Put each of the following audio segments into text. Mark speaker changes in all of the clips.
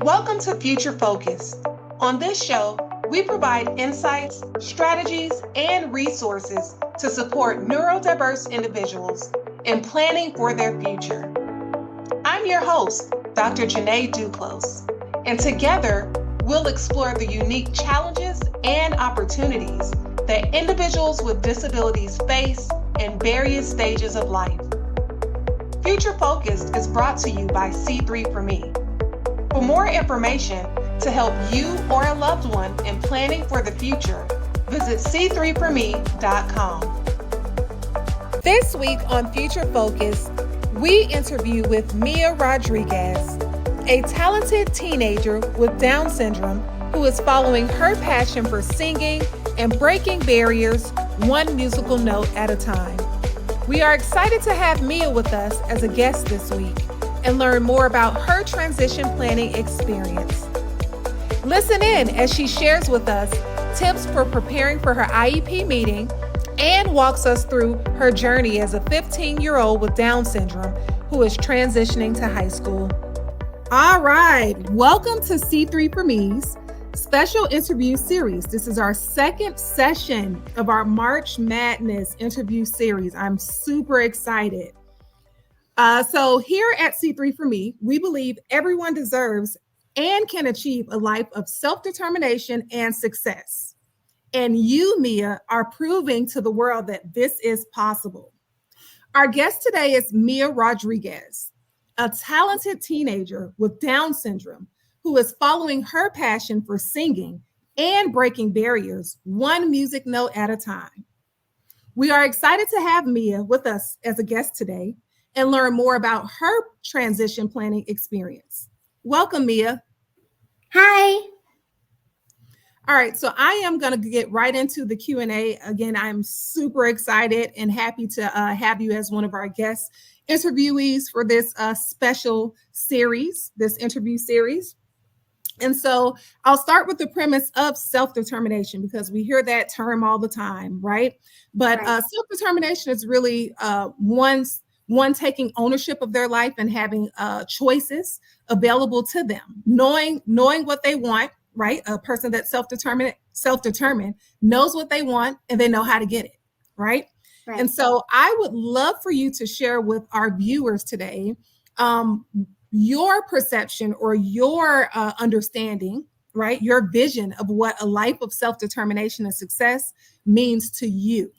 Speaker 1: Welcome to Future Focus. On this show, we provide insights, strategies, and resources to support neurodiverse individuals in planning for their future. I'm your host, Dr. Janae Duclos, and together we'll explore the unique challenges and opportunities that individuals with disabilities face in various stages of life. Future Focus is brought to you by C3 for Me. For more information to help you or a loved one in planning for the future, visit c3forme.com. This week on Future Focus, we interview with Mia Rodriguez, a talented teenager with Down syndrome who is following her passion for singing and breaking barriers one musical note at a time. We are excited to have Mia with us as a guest this week and learn more about her transition planning experience. Listen in as she shares with us tips for preparing for her IEP meeting and walks us through her journey as a 15-year-old with Down syndrome who is transitioning to high school. All right, welcome to C3 for Me's special interview series. This is our second session of our March Madness interview series. I'm super excited. So here at C3 for Me, we believe everyone deserves and can achieve a life of self-determination and success. And you, Mia, are proving to the world that this is possible. Our guest today is Mia Rodriguez, a talented teenager with Down syndrome who is following her passion for singing and breaking barriers one music note at a time. We are excited to have Mia with us as a guest today and learn more about her transition planning experience. Welcome, Mia.
Speaker 2: Hi.
Speaker 1: All right, so I am going to get right into the Q&A. Again, I'm super excited and happy to have you as one of our guest interviewees for this special series, this interview series. And so I'll start with the premise of self-determination because we hear that term all the time, right? But self-determination is really one taking ownership of their life and having choices available to them, knowing what they want, right? A person that's self-determined knows what they want and they know how to get it, right? And so I would love for you to share with our viewers today your perception or your understanding, right? Your vision of what a life of self-determination and success means to you.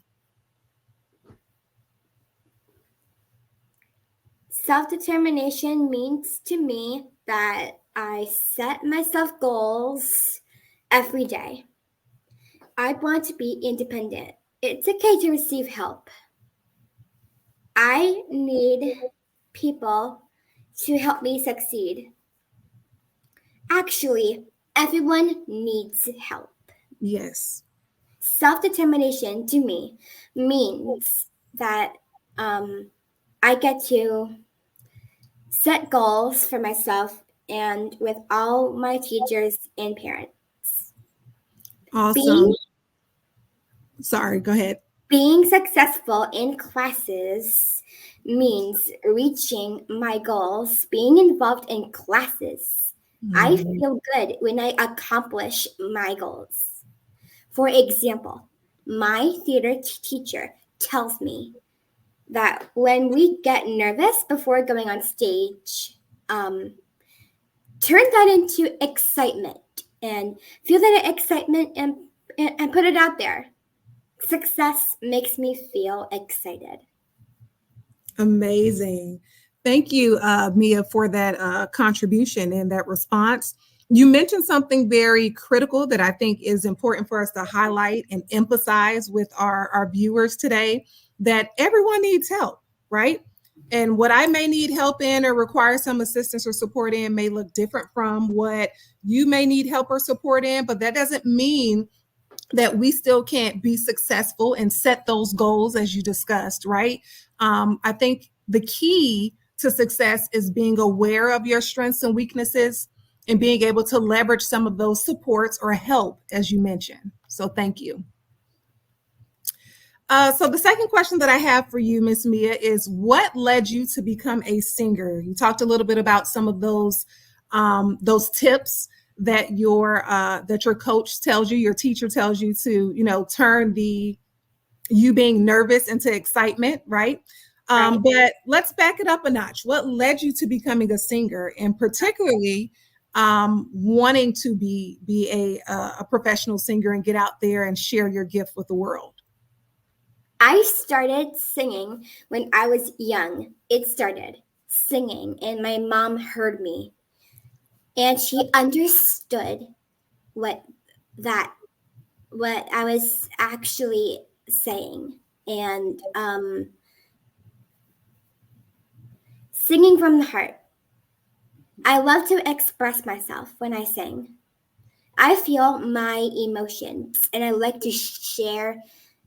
Speaker 2: Self-determination means to me that I set myself goals every day. I want to be independent. It's okay to receive help. I need people to help me succeed. Actually, everyone needs help.
Speaker 1: Yes.
Speaker 2: Self-determination to me means that I get to set goals for myself and with all my teachers and parents.
Speaker 1: Awesome. Sorry, go ahead.
Speaker 2: Being successful in classes means reaching my goals, being involved in classes. I feel good when I accomplish my goals. For example, my theater teacher tells me that when we get nervous before going on stage, turn that into excitement and feel that excitement and put it out there. Success makes me feel excited.
Speaker 1: Amazing. Thank you, Mia, for that contribution and that response. You mentioned something very critical that I think is important for us to highlight and emphasize with our viewers today, that everyone needs help, right? And what I may need help in or require some assistance or support in may look different from what you may need help or support in, but that doesn't mean that we still can't be successful and set those goals as you discussed, right? I think the key to success is being aware of your strengths and weaknesses and being able to leverage some of those supports or help, as you mentioned. So thank you. So the second question that I have for you, Miss Mia, is what led you to become a singer? You talked a little bit about some of those those tips that your coach tells you, your teacher tells you to, turn the you being nervous into excitement, right?
Speaker 2: Right.
Speaker 1: But let's back it up a notch. What led you to becoming a singer, and particularly wanting to be a professional singer and get out there and share your gift with the world?
Speaker 2: I started singing when I was young. It started singing, and my mom heard me, and she understood what that what I was actually saying, and singing from the heart. I love to express myself when I sing. I feel my emotions, and I like to share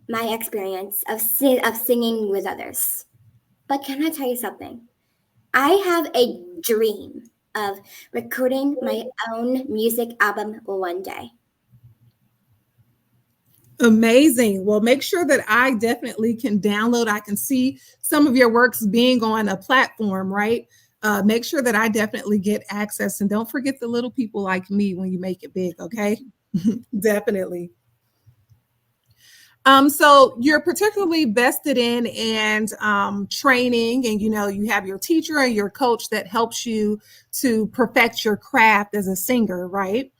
Speaker 2: my experience of singing with others. But can I tell you something? I have a dream of recording my own music album one day.
Speaker 1: Amazing. Well, make sure that I definitely can download. I can see some of your works being on a platform, right? Make sure that I definitely get access, and don't forget the little people like me when you make it big, okay? Definitely. So you're particularly vested in and training, and you have your teacher and your coach that helps you to perfect your craft as a singer, right?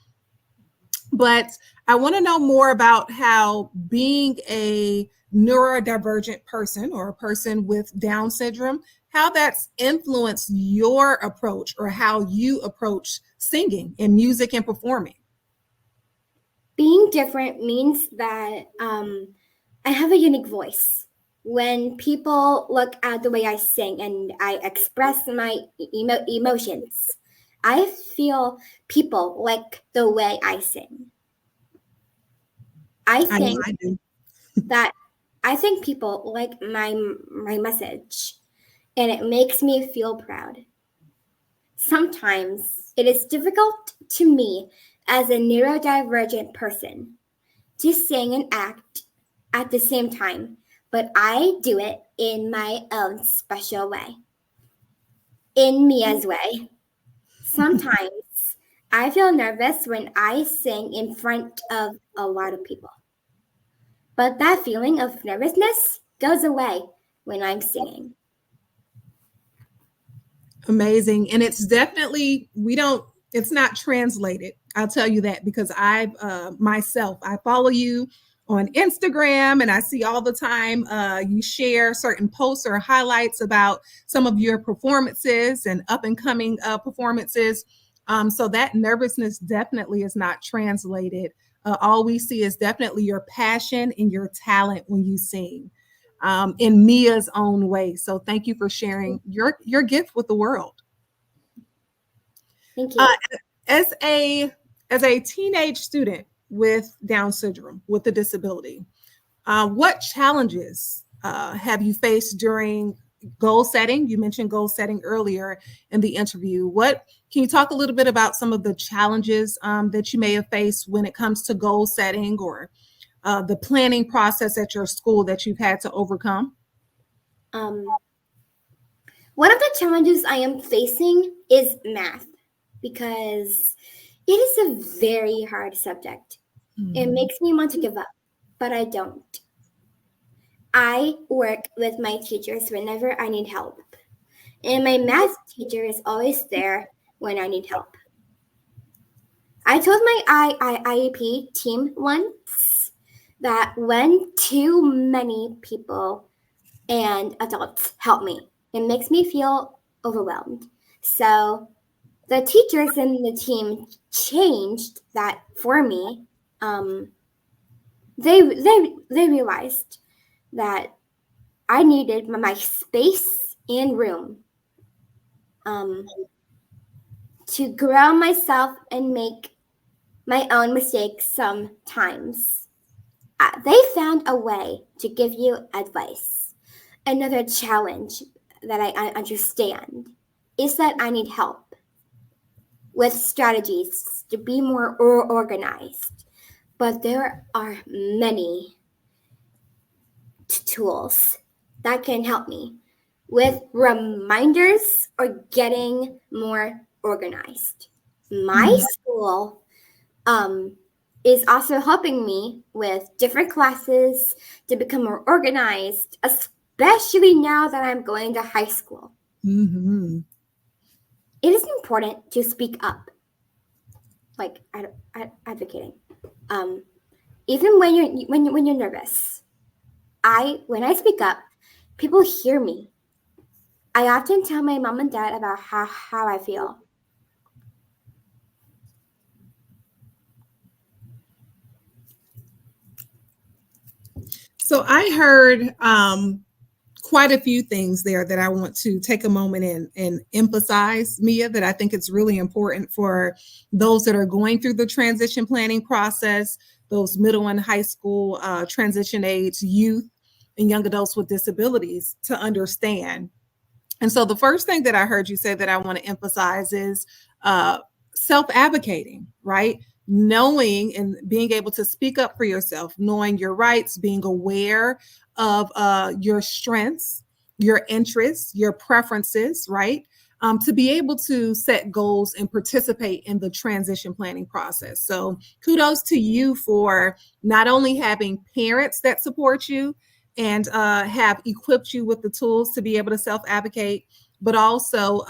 Speaker 1: But I want to know more about how being a neurodivergent person or a person with Down syndrome, how that's influenced your approach or how you approach singing and music and performing.
Speaker 2: Being different means that I have a unique voice. When people look at the way I sing and I express my emotions, I feel people like the way I sing. I
Speaker 1: I know
Speaker 2: think
Speaker 1: I do.
Speaker 2: that I think people like my message, and it makes me feel proud. Sometimes it is difficult to me as a neurodivergent person to sing and act at the same time, but I do it in my own special way, in Mia's way. Sometimes I feel nervous when I sing in front of a lot of people, but that feeling of nervousness goes away when I'm singing.
Speaker 1: Amazing. And it's definitely, it's not translated. I'll tell you that because I follow you on Instagram, and I see all the time you share certain posts or highlights about some of your performances and up and coming performances. So that nervousness definitely is not translated. All we see is definitely your passion and your talent when you sing, in Mia's own way. So thank you for sharing your gift with the world.
Speaker 2: Thank
Speaker 1: Uh,
Speaker 2: you.
Speaker 1: as a teenage student with Down syndrome, with a disability, what challenges have you faced during goal setting? You mentioned goal setting earlier in the interview. What can you talk a little bit about some of the challenges that you may have faced when it comes to goal setting, or the planning process at your school that you've had to overcome?
Speaker 2: Um, One of the challenges I am facing is math because it is a very hard subject. It
Speaker 1: Mhm.
Speaker 2: makes me want to give up, but I don't. I work with my teachers whenever I need help, and my math teacher is always there when I need help. I told my IEP team once that when too many people and adults help me, it makes me feel overwhelmed. So the teachers in the team changed that for me. Um, they realized that I needed my space and room um, to grow myself and make my own mistakes sometimes. They found a way to give you advice. Another challenge that I understand is that I need help with strategies to be more organized. But there are many tools that can help me with reminders or getting more organized. My school is also helping me with different classes to become more organized, especially now that I'm going to high school.
Speaker 1: Mm-hmm.
Speaker 2: It is important to speak up, like advocating. Um, Even when you're nervous, when I speak up, people hear me. I often tell my mom and dad about how I feel.
Speaker 1: So I heard quite a few things there that I want to take a moment and emphasize, Mia, that I think it's really important for those that are going through the transition planning process, those middle and high school transition age youth and young adults with disabilities to understand. And so the first thing that I heard you say that I want to emphasize is self advocating, right? Knowing and being able to speak up for yourself, knowing your rights, being aware of your strengths, your interests, your preferences, right? To be able to set goals and participate in the transition planning process. So kudos to you for not only having parents that support you, and have equipped you with the tools to be able to self advocate, but also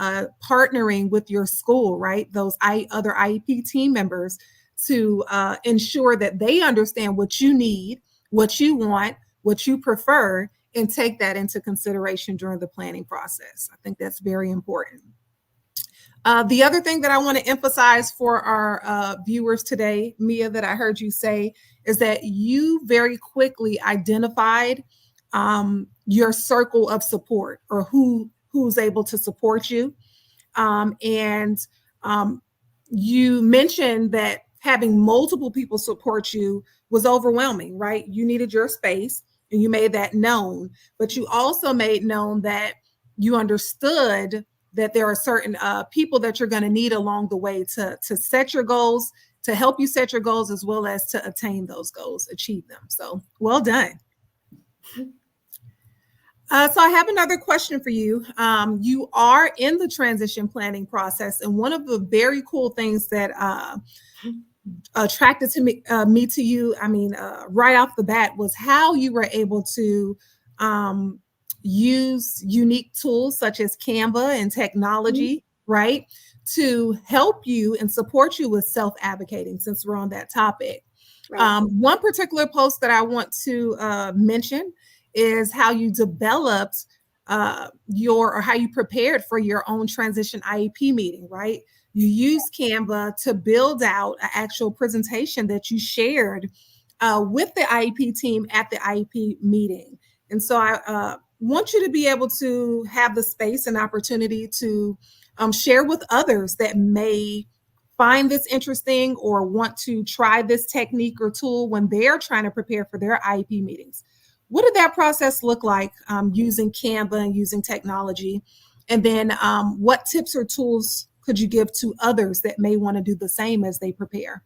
Speaker 1: partnering with your school, right? Those other IEP team members to ensure that they understand what you need, what you want, what you prefer, and take that into consideration during the planning process. I think that's very important. The other thing that I want to emphasize for our viewers today, Mia, that I heard you say is that you very quickly identified your circle of support, or who's able to support you. And you mentioned that having multiple people support you was overwhelming, right? You needed your space and you made that known, but you also made known that you understood that there are certain people that you're going to need along the way to set your goals, to help you set your goals, as well as to attain those goals, achieve them. So well done. So I have another question for you. You are in the transition planning process, and one of the very cool things that attracted to me to you, I mean, right off the bat, was how you were able to use unique tools such as Canva and technology, right, to help you and support you with self-advocating, since we're on that topic.
Speaker 2: Right.
Speaker 1: One particular post that I want to mention is how you developed or how you prepared for your own transition IEP meeting, right? You used Canva to build out an actual presentation that you shared with the IEP team at the IEP meeting. And so I want you to be able to have the space and opportunity to share with others that may find this interesting or want to try this technique or tool when they're trying to prepare for their IEP meetings. What did that process look like using Canva and using technology? And then what tips or tools could you give to others that may want to do the same as they prepare?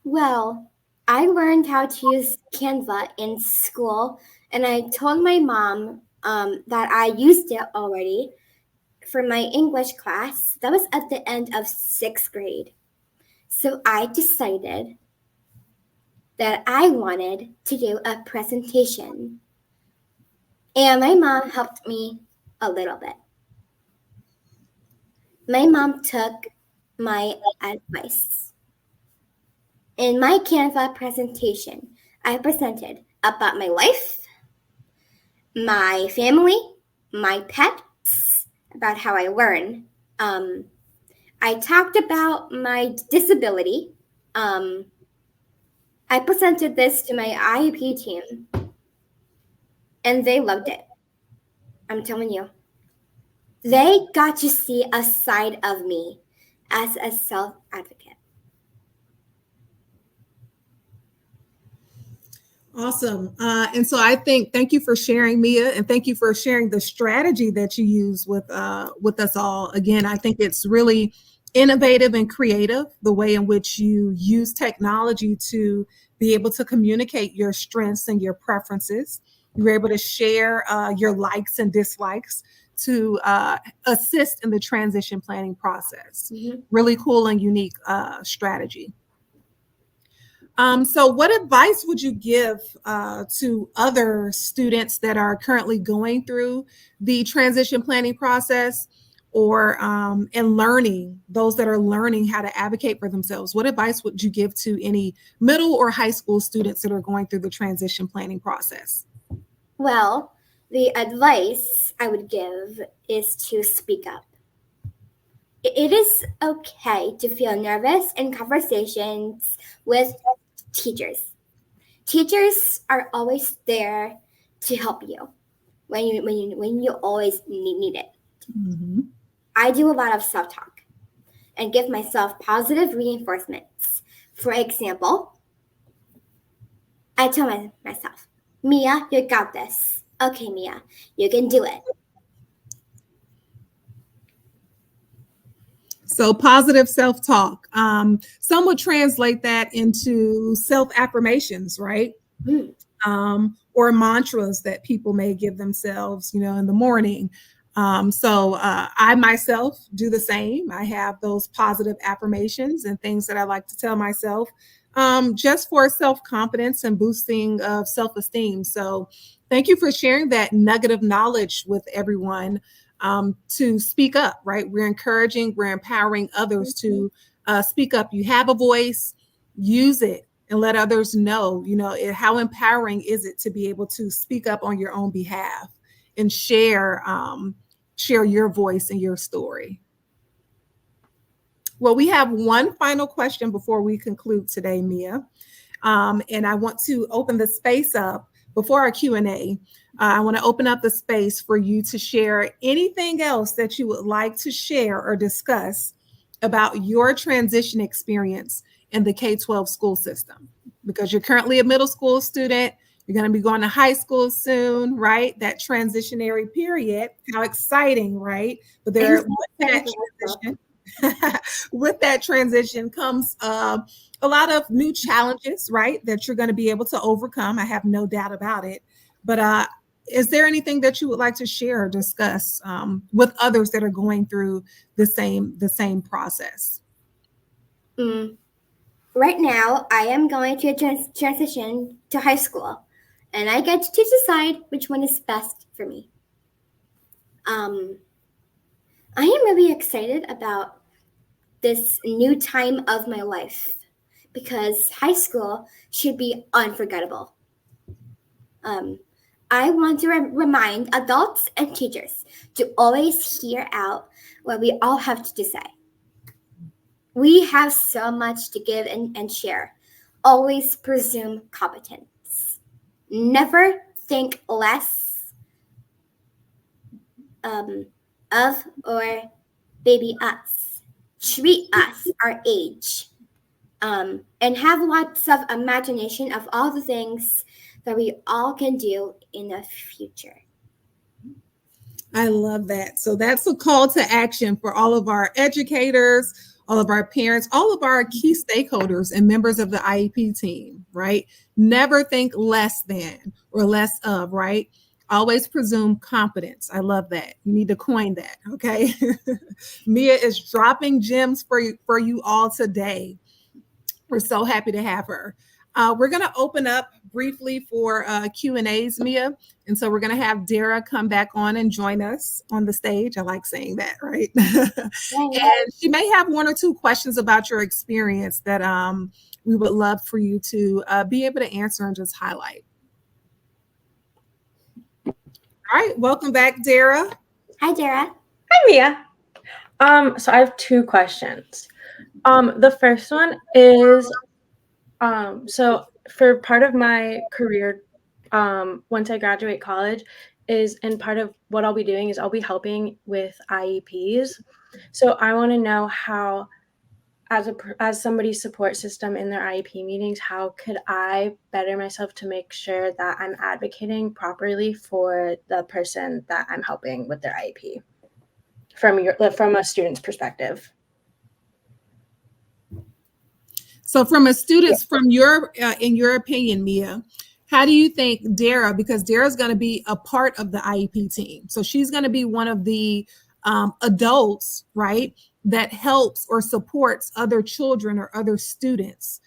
Speaker 2: Well, I learned how to use Canva in school, and I told my mom that I used it already for my English class. That was at the end of 6th grade. So I decided that I wanted to do a presentation, and my mom helped me a little bit. My mom took my advice. In my Canva presentation, I presented about my life, my family, my pets, about how I learn. I talked about my disability. I presented this to my IEP team, and they loved it. I'm telling you. They got to see a side of me as a self advocate.
Speaker 1: Awesome. And so I think, thank you for sharing, Mia, and thank you for sharing the strategy that you use with us all. Again, I think it's really innovative and creative, the way in which you use technology to be able to communicate your strengths and your preferences. You're able to share your likes and dislikes to assist in the transition planning process.
Speaker 2: Mm-hmm.
Speaker 1: Really cool and unique strategy. So what advice would you give to other students that are currently going through the transition planning process, or and learning, those that are learning how to advocate for themselves? What advice would you give to any middle or high school students that are going through the transition planning process?
Speaker 2: Well, the advice I would give is to speak up. It is okay to feel nervous in conversations with teachers. Teachers are always there to help you when you always need it.
Speaker 1: Mm-hmm.
Speaker 2: I do a lot of self-talk and give myself positive reinforcements. For example, I tell myself, Mia, you got this. Okay, Mia, you can do it.
Speaker 1: So positive self-talk. Some would translate that into self-affirmations, right?
Speaker 2: Mm.
Speaker 1: Or mantras that people may give themselves, in the morning. So I myself do the same. I have those positive affirmations and things that I like to tell myself, just for self-confidence and boosting of self-esteem. So thank you for sharing that nugget of knowledge with everyone, to speak up, right? We're encouraging, we're empowering others to speak up. You have a voice, use it and let others know, how empowering is it to be able to speak up on your own behalf and share your voice and your story. Well, we have one final question before we conclude today, Mia. And I want to open the space up before our Q&A. I want to open up the space for you to share anything else that you would like to share or discuss about your transition experience in the K-12 school system, because you're currently a middle school student. You're going to be going to high school soon, right? That transitionary period. How exciting, right? But with that transition comes a lot of new challenges, right? That you're going to be able to overcome. I have no doubt about it. But is there anything that you would like to share or discuss with others that are going through the same process?
Speaker 2: Right now, I am going to transition to high school, and I get to decide which one is best for me. I am really excited about this new time of my life because high school should be unforgettable. I want to remind adults and teachers to always hear out what we all have to say. We have so much to give and share. Always presume competence. Never think less of or baby us. Treat us our age. And have lots of imagination of all the things that we all can do in the future.
Speaker 1: I love that. So that's a call to action for all of our educators, all of our parents, all of our key stakeholders and members of the IEP team, right? Never think less than or less of, right? Always presume competence. I love that. You need to coin that, okay? Mia is dropping gems for you all today. We're so happy to have her. We're going to open up briefly for Q&As, Mia. And so we're going to have Dara come back on and join us on the stage. I like saying that, right? And she may have one or two questions about your experience that we would love for you to be able to answer and just highlight. All right. Welcome back, Dara.
Speaker 2: Hi, Dara.
Speaker 3: Hi, Mia. So I have two questions. The first one is, so for part of my career, once I graduate college, and part of what I'll be doing is I'll be helping with IEPs. So I want to know how, as somebody's support system in their IEP meetings, how could I better myself to make sure that I'm advocating properly for the person that I'm helping with their IEP from a student's perspective.
Speaker 1: So from a student's, from your, in your opinion, Mia, how do you think Dara, because Dara's going to be a part of the IEP team, so she's going to be one of the adults, right, that helps or supports other children or other students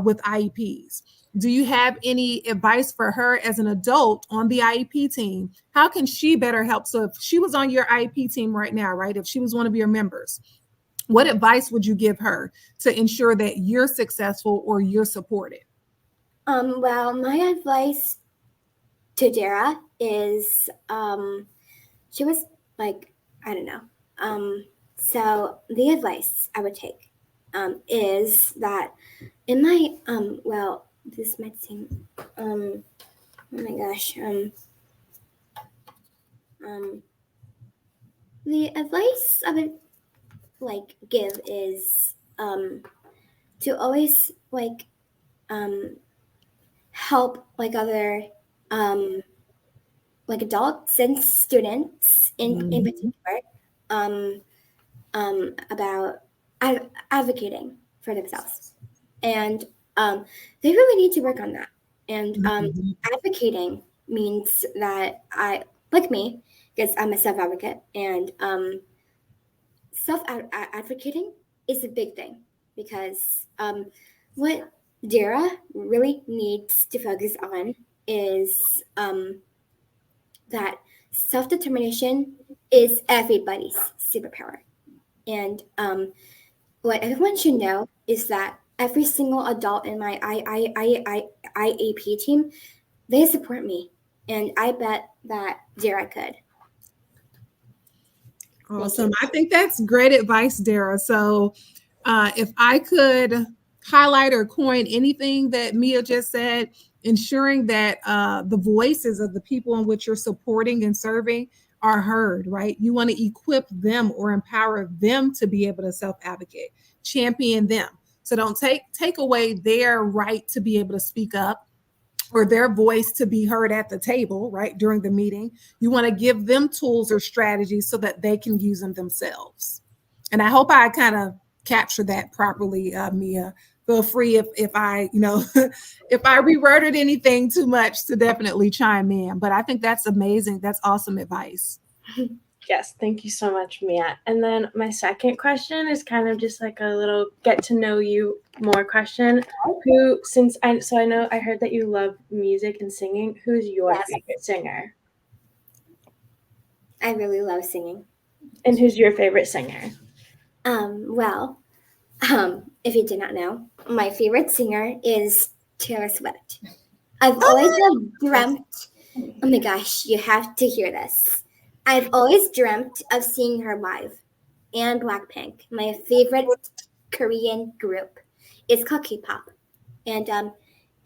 Speaker 1: with IEPs. Do you have any advice for her as an adult on the IEP team? How can she better help? So if she was on your IEP team right now, right, if she was one of your members, what advice would you give her to ensure that you're successful or you're supported?
Speaker 2: Well, my advice to Dara is she was like, I don't know. So the advice I would take is that in my well, this might seem oh my gosh the advice I would like give is to always like help like other like adults and students in particular about advocating for themselves, and they really need to work on that. And advocating means that I, like me, because I'm a self-advocate, and self-advocating is a big thing, because what Dara really needs to focus on is that self-determination is everybody's superpower. And what everyone should know is that every single adult in my IAP team, they support me. And I bet that Dara could.
Speaker 1: Awesome. I think that's great advice, Dara. So if I could highlight or coin anything that Mia just said, ensuring that the voices of the people in which you're supporting and serving are heard, right? You want to equip them or empower them to be able to self-advocate, champion them. So don't take away their right to be able to speak up or their voice to be heard at the table, right, during the meeting. You want to give them tools or strategies so that they can use them themselves. And I hope I kind of captured that properly, Mia. Feel free if I, if I reworded anything too much to definitely chime in. But I think that's amazing. That's awesome advice.
Speaker 3: Yes, thank you so much, Mia. And then my second question is kind of just like a little get to know you more question. I know I heard that you love music and singing. Who's your favorite singer?
Speaker 2: I really love singing.
Speaker 3: And who's your favorite singer?
Speaker 2: Well, if you did not know, my favorite singer is Taylor Swift. I've always dreamt, oh my gosh, you have to hear this. I've always dreamt of seeing her live, and Blackpink, my favorite Korean group. It's called K-pop, and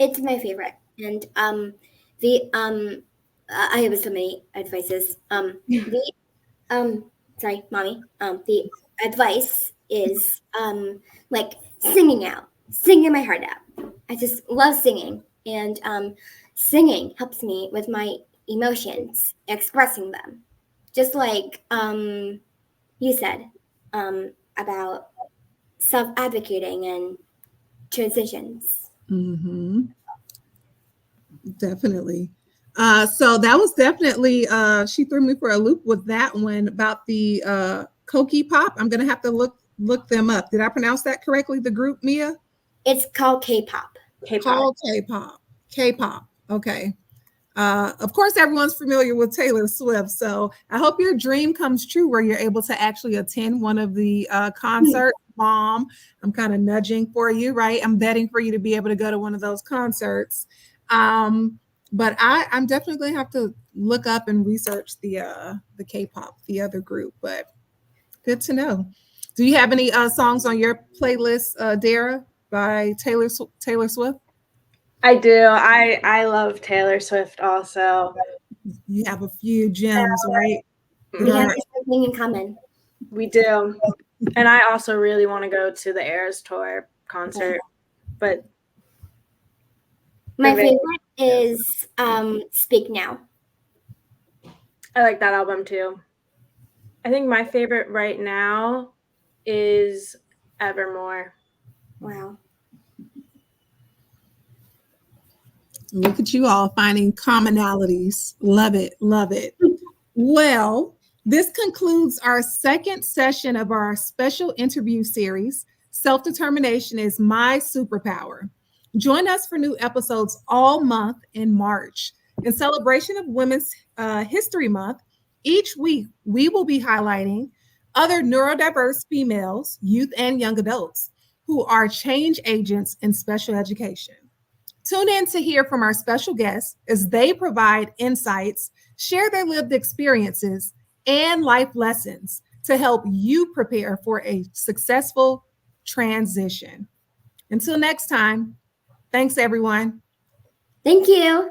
Speaker 2: it's my favorite. And I have so many advices. Sorry, mommy. The advice is like singing my heart out. I just love singing, and singing helps me with my emotions, expressing them. Just like you said about self-advocating and transitions.
Speaker 1: Mm-hmm. Definitely. So that was definitely, she threw me for a loop with that one about the Koki Pop. I'm going to have to look them up. Did I pronounce that correctly, the group, Mia?
Speaker 2: It's called K-pop.
Speaker 1: Called K-pop. K-pop. Okay. Of course, everyone's familiar with Taylor Swift. So I hope your dream comes true where you're able to actually attend one of the concerts. Mom, I'm kind of nudging for you, right? I'm betting for you to be able to go to one of those concerts. But I'm definitely going to have to look up and research the K-pop, the other group. But good to know. Do you have any songs on your playlist, Dara, by Taylor Swift?
Speaker 3: I do. I love Taylor Swift also.
Speaker 1: You have a few gems, right?
Speaker 2: We have something in common.
Speaker 3: We do. And I also really want to go to the Eras Tour concert. But
Speaker 2: my favorite is Speak Now.
Speaker 3: I like that album too. I think my favorite right now is Evermore.
Speaker 2: Wow.
Speaker 1: Look at you all finding commonalities. Love it. Love it. Well, this concludes our second session of our special interview series, Self-Determination is My Superpower. Join us for new episodes all month in March. In celebration of Women's History Month, each week we will be highlighting other neurodiverse females, youth, and young adults who are change agents in special education. Tune in to hear from our special guests as they provide insights, share their lived experiences, and life lessons to help you prepare for a successful transition. Until next time, thanks everyone.
Speaker 2: Thank you.